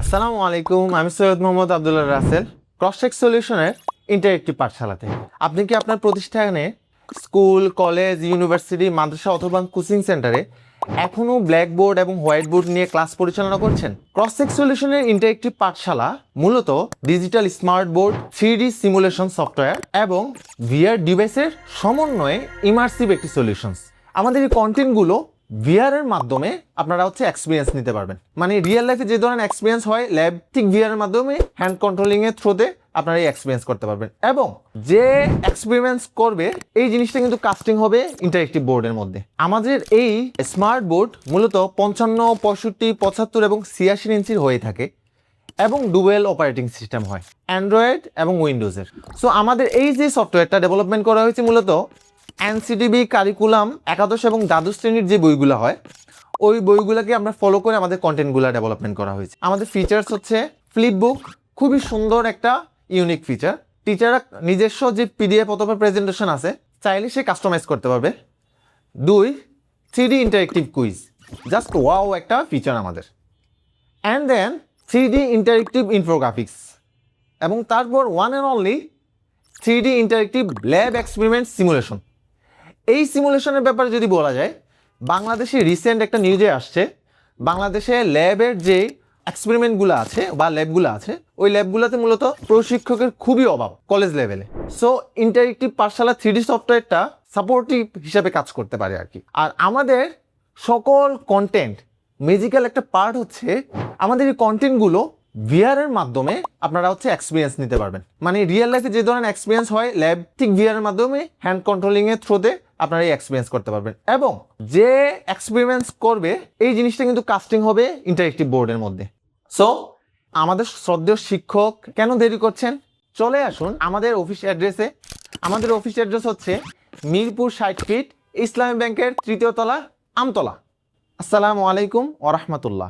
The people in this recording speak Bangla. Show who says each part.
Speaker 1: আসসালামু আলাইকুম, আমি সৈয়দ মোহাম্মদ আব্দুল্লাহ রাসেল, ক্রসটেক সলিউশনের ইন্টারেক্টিভ পাঠশালাতে। আপনি কি আপনার প্রতিষ্ঠানে স্কুল, কলেজ, ইউনিভার্সিটি, মাদ্রাসা অথবা কোচিং সেন্টারে এখনও ব্ল্যাকবোর্ড এবং হোয়াইট বোর্ড নিয়ে ক্লাস পরিচালনা করছেন? ক্রসটেক সলিউশনের ইন্টারেক্টিভ পাঠশালা মূলত digital smart board, 3D simulation software এবং ভিআর ডিভাইসের সমন্বয়ে ইমার্সিভ একটি সলিউশনস। আমাদের এই কন্টেন্টগুলো ভিআর এর মাধ্যমে আপনারা এক্সপিরিয়েন্স নিতে পারবেন। মানে রিয়েল লাইফে যে ধরনের এক্সপিরিয়েন্স হয়, ল্যাব ঠিক ভিআর এর মাধ্যমে হ্যান্ড কন্ট্রোলিং এর থ্রুতে আপনারা এই এক্সপিরিয়েন্স করতে পারবেন। এবং যে এক্সপিরিয়েন্স করবে এই জিনিসটা কিন্তু কাস্টিং হবে ইন্টারেক্টিভ বোর্ডের মধ্যে। আমাদের এই স্মার্ট বোর্ড মূলত 55, 65, 75 এবং 86 ইঞ্চির হয়ে থাকে এবং ডুয়েল অপারেটিং সিস্টেম হয় অ্যান্ড্রয়েড এবং উইন্ডোজের। সো আমাদের এই যে সফটওয়্যারটা ডেভেলপমেন্ট করা হয়েছে মূলত এনসিটিবি কারিকুলাম একাদশ এবং দ্বাদশ শ্রেণীর যে বইগুলো হয় ওই বইগুলোকে আমরা ফলো করে আমাদের কন্টেন্টগুলো ডেভেলপমেন্ট করা হয়েছে। আমাদের ফিচার্স হচ্ছে ফ্লিপবুক, খুবই সুন্দর একটা ইউনিক ফিচার। টিচাররা নিজস্ব যে পিডিএফ অথবা প্রেজেন্টেশন আছে চাইলে সে কাস্টমাইজ করতে পারবে। 2, 3D interactive quiz, just wow একটা ফিচার আমাদের। And then 3D interactive infographics এবং তারপর one and only 3D interactive lab experiment simulation. এই সিমুলেশনের ব্যাপারে যদি বলা যায়, বাংলাদেশে রিসেন্ট একটা নিউজে আসছে, বাংলাদেশে ল্যাবের যে এক্সপেরিমেন্টগুলো আছে বা ল্যাবগুলো আছে ওই ল্যাবগুলোতে মূলত প্রশিক্ষকের খুবই অভাব কলেজ লেভেলে। সো ইন্টারেক্টিভ পাঠশালা 3D সফটওয়্যারটা সাপোর্টিভ হিসাবে কাজ করতে পারে আর কি। আর আমাদের সকল কন্টেন্ট ম্যাজিক্যাল একটা পার্ট হচ্ছে আমাদের এই কন্টেন্টগুলো ভিআর এর মাধ্যমে আপনারা এক্সপিরিয়েন্স নিতে পারবেন। মানে রিয়েল লাইফে যে ধরনের এক্সপিরিয়েন্স হয়, ল্যাব ঠিক ভিআর এর মাধ্যমে হ্যান্ড কন্ট্রোলিং এর থ্রুতে আপনারা এই এক্সপিরিয়েন্স করতে পারবেন। এবং যে এক্সপিরিয়েন্স করবে এই জিনিসটা কিন্তু কাস্টিং হবে ইন্টারেক্টিভ বোর্ডের মধ্যে। সো আমাদের শ্রদ্ধেয় শিক্ষক কেন দেরি করছেন, চলে আসুন আমাদের অফিস অ্যাড্রেসে। আমাদের অফিস অ্যাড্রেস হচ্ছে মিরপুর 60 ফিট, ইসলামী ব্যাংকের 3য় তলা, আমতলা। আসসালামু আলাইকুম ওয়া রাহমাতুল্লাহ।